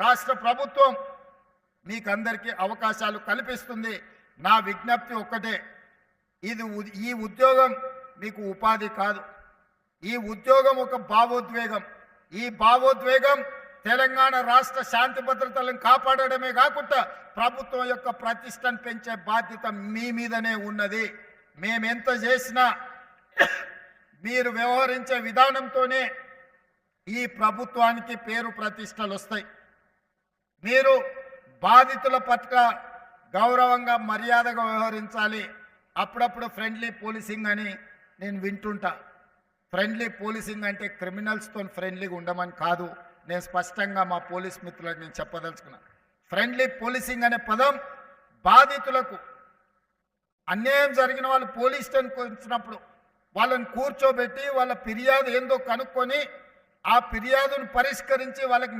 రాష్ట్ర ప్రభుత్వం మీకందరికీ అవకాశాలు కల్పిస్తుంది. నా విజ్ఞప్తి ఒక్కటే, ఈ ఉద్యోగం మీకు ఉపాధి కాదు. ఈ ఉద్యోగం ఒక భావోద్వేగం. ఈ భావోద్వేగం తెలంగాణ రాష్ట్ర శాంతి భద్రతలను కాపాడడమే కాకుండా ప్రభుత్వం యొక్క ప్రతిష్టను పెంచే బాధ్యత మీ మీదనే ఉన్నది. మేమెంత చేసినా మీరు వ్యవహరించే విధానంతోనే ఈ ప్రభుత్వానికి పేరు ప్రతిష్టలు వస్తాయి. మీరు బాధితుల పట్ల గౌరవంగా మర్యాదగా వ్యవహరించాలి. అప్పుడప్పుడు ఫ్రెండ్లీ పోలీసింగ్ అని నేను వింటుంటా. ఫ్రెండ్లీ పోలీసింగ్ అంటే క్రిమినల్స్తో ఫ్రెండ్లీగా ఉండమని కాదు. నేను స్పష్టంగా మా పోలీస్ మిత్రులకు నేను చెప్పదలుచుకున్నాను. ఫ్రెండ్లీ పోలీసింగ్ అనే పదం బాధితులకు అన్యాయం జరిగిన వాళ్ళు పోలీస్ స్టేషన్కి వచ్చినప్పుడు వాళ్ళని కూర్చోబెట్టి వాళ్ళ ఫిర్యాదు ఏందో కనుక్కొని ఆ ఫిర్యాదును పరిష్కరించి వాళ్ళకి